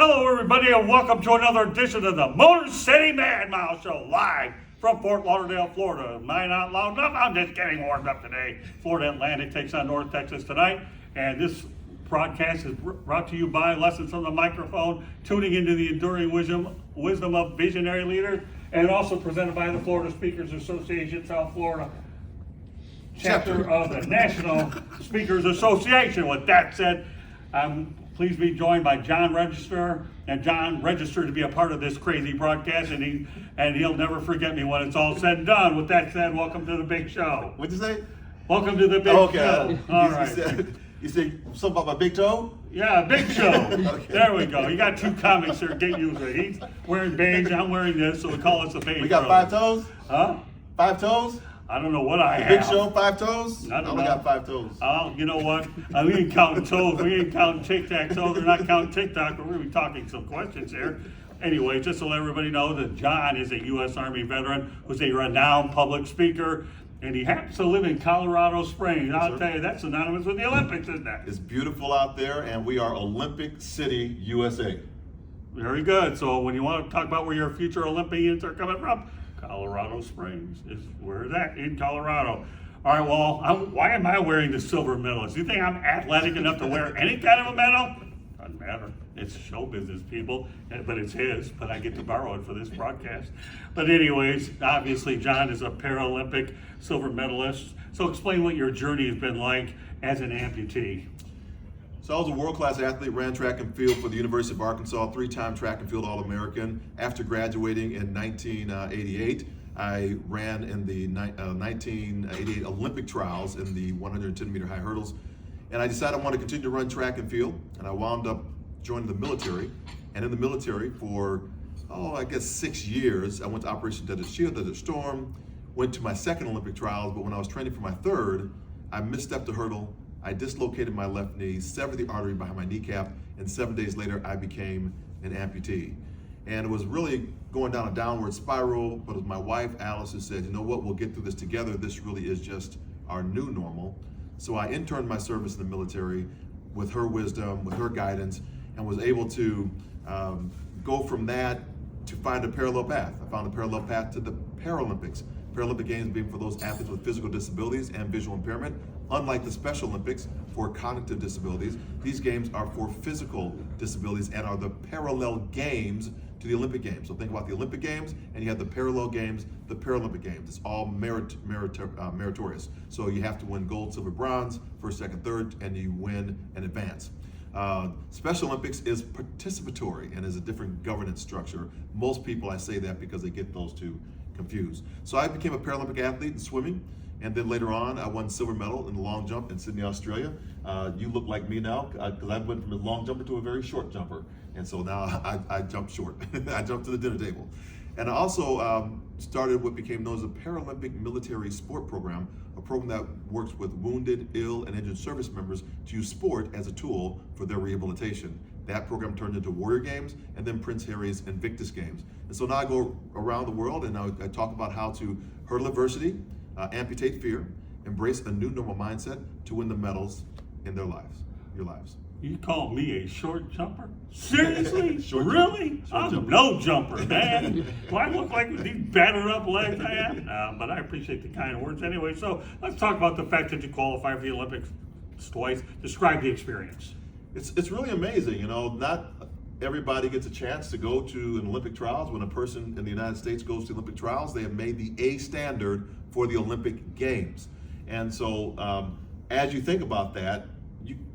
Hello, everybody, and welcome to another edition of the Motor City Mad Mile Show, live from Fort Lauderdale, Florida. Am I not loud enough? I'm just getting warmed up today. Florida Atlantic takes on North Texas tonight, and this broadcast is brought to you by Lessons from the Microphone, tuning into the enduring wisdom of visionary leaders, and also presented by the Florida Speakers Association, South Florida chapter of the National Speakers Association. With that said, please be joined by John Register, and John registered to be a part of this crazy broadcast, and he'll never forget me when it's all said and done. With that said, welcome to the big show. What'd you say? Welcome to the big show. All right. You said something about my big toe? Yeah, big show. Okay. There we go. You got two comics here. Get used to it. He's wearing beige. I'm wearing this, so we call us a beige. We got brother. 5 toes? Huh? 5 toes? I don't know what I have. Big show, 5 toes? I don't only know. got 5 toes. You know what? We ain't counting toes. We ain't counting tic-tac-toes. We're not counting TikTok. We're going to be talking some questions here. Anyway, just to let everybody know that John is a U.S. Army veteran who's a renowned public speaker, and he happens to live in Colorado Springs. Yes, I'll sir. tell you, that's synonymous with the Olympics, isn't it? It's beautiful out there, and we are Olympic City, USA. Very good. So when you want to talk about where your future Olympians are coming from, Colorado Springs is where it's at, in Colorado. All right, well, why am I wearing the silver medalist? You think I'm athletic enough to wear any kind of a medal? Doesn't matter. It's show business, people, but it's his, but I get to borrow it for this broadcast. But anyways, obviously, John is a Paralympic silver medalist. So explain what your journey has been like as an amputee. So I was a world-class athlete, ran track and field for the University of Arkansas, 3-time track and field All-American. After graduating in 1988, I ran in the 1988 Olympic trials in the 110-meter high hurdles. And I decided I wanted to continue to run track and field, and I wound up joining the military. And in the military for, 6 years, I went to Operation Desert Shield, Desert Storm, went to my second Olympic trials, but when I was training for my third, I misstepped a hurdle. I dislocated my left knee, severed the artery behind my kneecap, and 7 days later, I became an amputee. And it was really going down a downward spiral, but it was my wife, Alice, who said, you know what, we'll get through this together. This really is just our new normal. So I interned my service in the military with her wisdom, with her guidance, and was able to go from that to find a parallel path. I found a parallel path to the Paralympics. Paralympic Games being for those athletes with physical disabilities and visual impairment. Unlike the Special Olympics for cognitive disabilities, these games are for physical disabilities and are the parallel games to the Olympic Games. So think about the Olympic Games, and you have the parallel games, the Paralympic Games. It's all meritorious. So you have to win gold, silver, bronze, first, second, third, and you win and advance. Special Olympics is participatory and is a different governance structure. Most people, I say that because they get those two confused. So I became a Paralympic athlete in swimming, and then later on I won silver medal in the long jump in Sydney, Australia. You look like me now because I went from a long jumper to a very short jumper, and so now I jump short. I jump to the dinner table. And I also started what became known as a Paralympic Military Sport Program, a program that works with wounded, ill, and injured service members to use sport as a tool for their rehabilitation. That program turned into Warrior Games and then Prince Harry's Invictus Games. And so now I go around the world and I talk about how to hurdle adversity, amputate fear, embrace a new normal mindset to win the medals in their lives, your lives. You call me a short jumper? Seriously? Short really? jumper. Short I'm jumper. no jumper, man. Do I look like with these battered up legs I have? But I appreciate the kind words anyway. So let's talk about the fact that you qualified for the Olympics twice. Describe the experience. It's really amazing, you know, not everybody gets a chance to go to an Olympic trials. When a person in the United States goes to Olympic trials, they have made the A standard for the Olympic Games. And so as you think about that,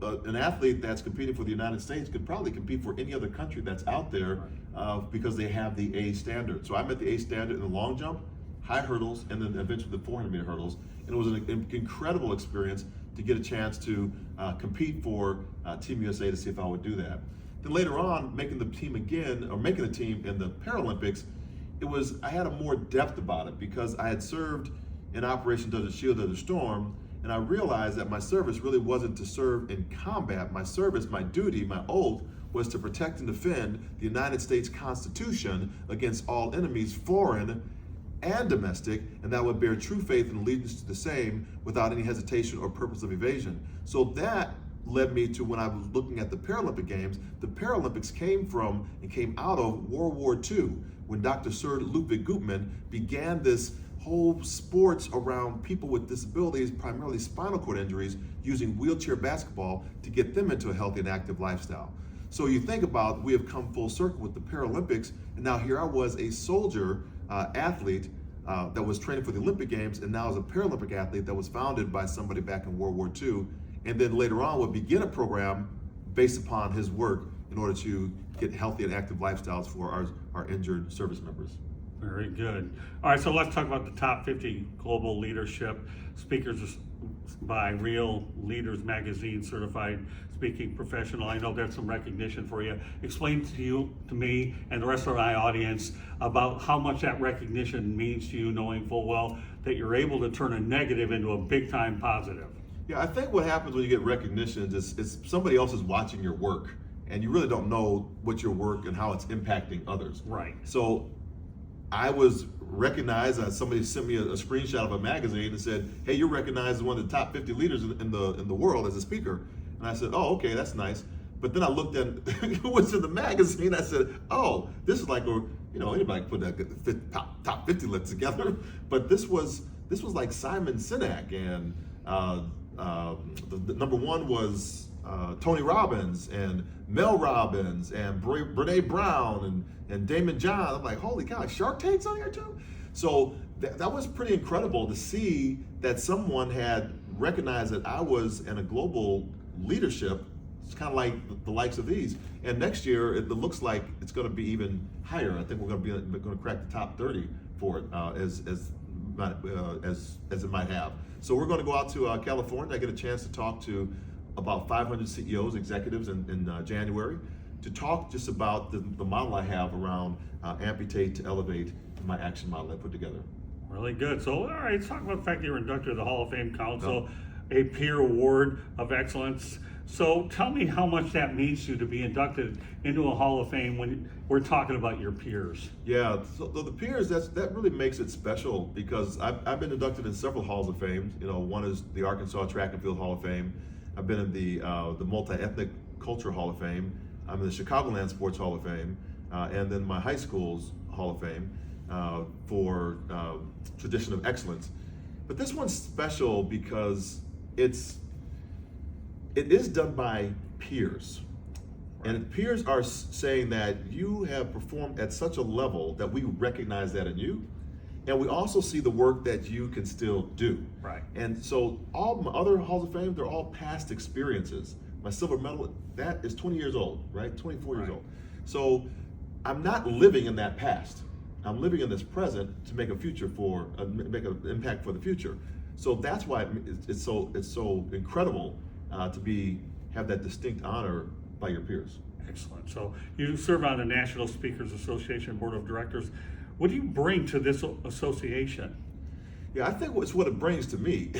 an athlete that's competing for the United States could probably compete for any other country that's out there because they have the A standard. So I met the A standard in the long jump, high hurdles, and then eventually the 400-meter hurdles. And it was an incredible experience to get a chance to compete for Team USA to see if I would do that. Then later on, making the team again, or making the team in the Paralympics, I had a more depth about it because I had served in Operation Desert Shield, Desert Storm, and I realized that my service really wasn't to serve in combat. My service, my duty, my oath was to protect and defend the United States Constitution against all enemies, foreign and domestic, and that would bear true faith and allegiance to the same without any hesitation or purpose of evasion. So that led me to when I was looking at the Paralympic Games. The Paralympics came from and came out of World War II when Dr. Sir Ludwig Gutmann began this whole sports around people with disabilities, primarily spinal cord injuries, using wheelchair basketball to get them into a healthy and active lifestyle. So you think about, we have come full circle with the Paralympics, and now here I was, a soldier athlete that was training for the Olympic Games, and now as a Paralympic athlete that was founded by somebody back in World War II, and then later on would begin a program based upon his work in order to get healthy and active lifestyles for our injured service members. Very good. All right, so let's talk about the top 50 global leadership speakers by Real Leaders Magazine certified speaking professional. I know that's some recognition for you. Explain to me and the rest of my audience about how much that recognition means to you, knowing full well that you're able to turn a negative into a big time positive. Yeah, I think what happens when you get recognition is somebody else is watching your work, and you really don't know what your work and how it's impacting others. Right. So I was recognized. Somebody sent me a screenshot of a magazine and said, "Hey, you're recognized as one of the top 50 leaders in the world as a speaker." And I said, "Oh, okay, that's nice." But then I looked at who was in the magazine. I said, "Oh, this is like anybody can put that top 50 list together." But this was like Simon Sinek, and the number one was Tony Robbins and Mel Robbins and Brene Brown and Damon John. I'm like, holy cow, Shark Tank's on here too? So that was pretty incredible to see that someone had recognized that I was in a global leadership. It's kind of like the likes of these. And next year, it looks like it's going to be even higher. I think we're going to crack the top 30 for it as it might have. So we're going to go out to California. I get a chance to talk to about 500 CEOs, executives in January, to talk just about the model I have around amputate to elevate, my action model I put together. Really good. So, all right, let's talk about the fact that you're inducted to the Hall of Fame Council, a peer award of excellence. So tell me how much that means to you to be inducted into a Hall of Fame when we're talking about your peers. Yeah, so the peers, that really makes it special, because I've been inducted in several Halls of Fame. One is the Arkansas Track and Field Hall of Fame. I've been in the Multi-Ethnic Culture Hall of Fame. I'm in the Chicagoland Sports Hall of Fame, and then my high school's Hall of Fame for tradition of excellence. But this one's special because it is done by peers. Right. And peers are saying that you have performed at such a level that we recognize that in you. And we also see the work that you can still do. Right. And so all my other Halls of Fame, they're all past experiences. My silver medal, that is 20 years old, right? 24 years old. So I'm not living in that past. I'm living in this present to make a future make an impact for the future. So that's why it's so incredible to have that distinct honor by your peers. Excellent. So you serve on the National Speakers Association Board of Directors. What do you bring to this association? Yeah, I think it's what it brings to me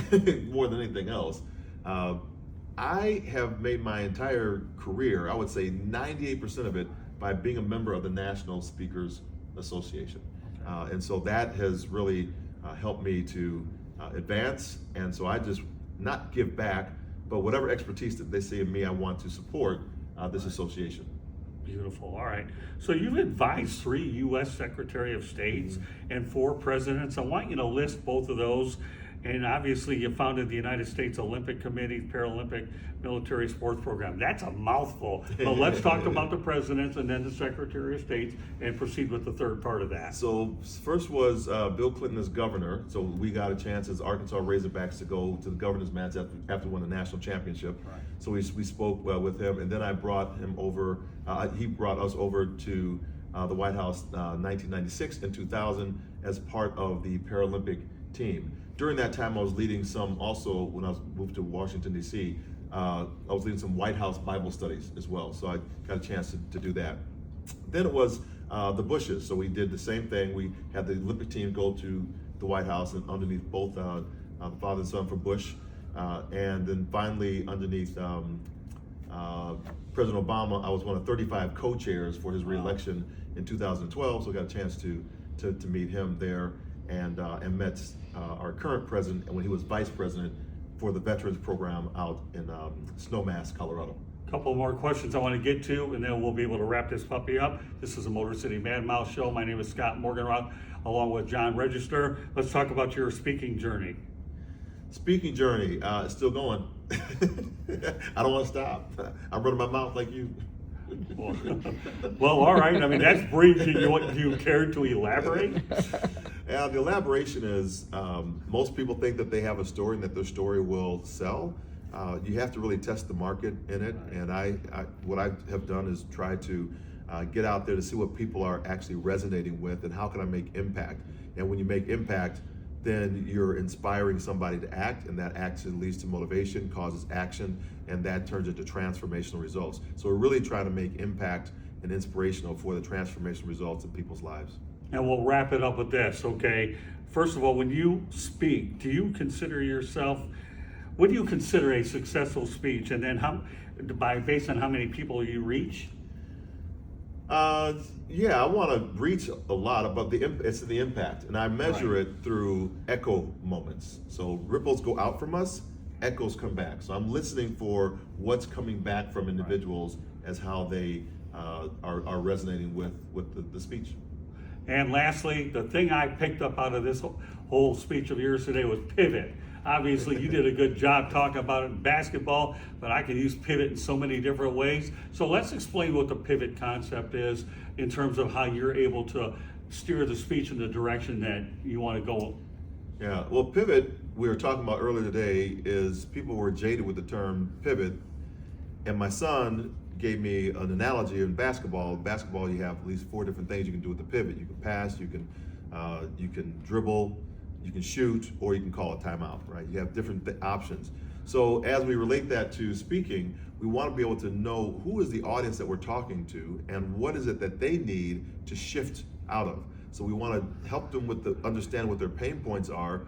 more than anything else. I have made my entire career, I would say 98% of it, by being a member of the National Speakers Association. Okay. And so that has really helped me to advance. And so I just not give back, but whatever expertise that they see in me, I want to support this association. Beautiful. All right. So you've advised 3 U.S. Secretary of States and 4 presidents. I want you to list both of those. And obviously you founded the United States Olympic Committee, Paralympic Military Sports Program. That's a mouthful. But let's talk about the presidents and then the Secretary of States and proceed with the third part of that. So first was Bill Clinton as governor. So we got a chance as Arkansas Razorbacks to go to the governor's match after winning the national championship. Right. So we spoke with him, and then I brought him over. He brought us over to the White House 1996 and 2000 as part of the Paralympic team. During that time, I was leading also when I was moved to Washington, D.C., I was leading some White House Bible studies as well. So I got a chance to do that. Then it was the Bushes. So we did the same thing. We had the Olympic team go to the White House and underneath both the father and son for Bush. And then finally underneath President Obama, I was one of 35 co-chairs for his reelection in 2012. So I got a chance to meet him there and met our current president when he was vice president for the veterans program out in Snowmass, Colorado. Couple more questions I want to get to, and then we'll be able to wrap this puppy up. This is the Motor City Mad Mouse Show. My name is Scott Morganroth, along with John Register. Let's talk about your speaking journey. Speaking journey, it's still going. I don't want to stop. I'm running my mouth like you. Well, all right. I mean, that's brief. Do you care to elaborate? Yeah, the elaboration is most people think that they have a story and that their story will sell. You have to really test the market in it, and what I have done is try to get out there to see what people are actually resonating with and how can I make impact. And when you make impact, then you're inspiring somebody to act, and that action leads to motivation, causes action, and that turns into transformational results. So we're really trying to make impact and inspirational for the transformational results in people's lives. And we'll wrap it up with this, okay? First of all, when you speak, do you consider yourself, what do you consider a successful speech? And then based on how many people you reach? Yeah, I want to reach a lot, but it's the impact, and I measure it through echo moments. So ripples go out from us, echoes come back. So I'm listening for what's coming back from individuals as how they are resonating with the speech. And lastly, the thing I picked up out of this whole speech of yours today was pivot. Obviously, you did a good job talking about it in basketball, but I can use pivot in so many different ways. So let's explain what the pivot concept is in terms of how you're able to steer the speech in the direction that you want to go. Yeah, well, pivot, we were talking about earlier today, is people were jaded with the term pivot, and my son gave me an analogy in basketball. In basketball, you have at least 4 different things you can do with the pivot. You can pass, you can dribble, you can shoot, or you can call a timeout, right? You have different options. So as we relate that to speaking, we want to be able to know who is the audience that we're talking to and what is it that they need to shift out of. So we want to help them understand what their pain points are,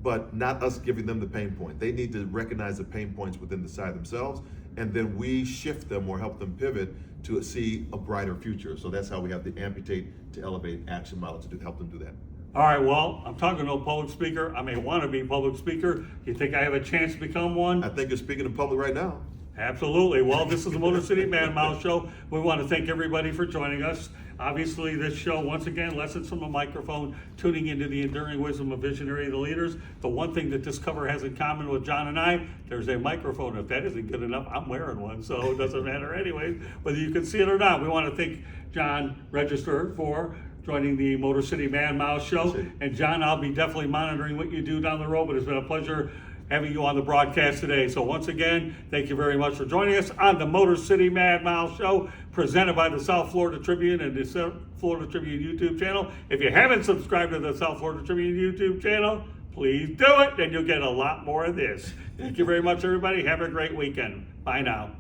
but not us giving them the pain point. They need to recognize the pain points within the side themselves, and then we shift them or help them pivot to see a brighter future. So that's how we have the amputate to elevate action model to help them do that. All right, well, I'm talking to a public speaker. I may want to be a public speaker. You think I have a chance to become one? I think you're speaking in public right now. Absolutely. Well, this is the Motor City Mad Mouse Show. We want to thank everybody for joining us. Obviously, this show, once again, lessons from a microphone, tuning into the enduring wisdom of visionary the leaders. The one thing that this cover has in common with John and I, there's a microphone. If that isn't good enough, I'm wearing one, so it doesn't matter anyways, whether you can see it or not. We want to thank John Register for joining the Motor City Mad Mouse Show. And John, I'll be definitely monitoring what you do down the road, but it's been a pleasure having you on the broadcast today. So once again, thank you very much for joining us on the Motor City Mad Mouse Show, presented by the South Florida Tribune and the South Florida Tribune YouTube channel. If you haven't subscribed to the South Florida Tribune YouTube channel, please do it, and you'll get a lot more of this. Thank you very much, everybody. Have a great weekend. Bye now.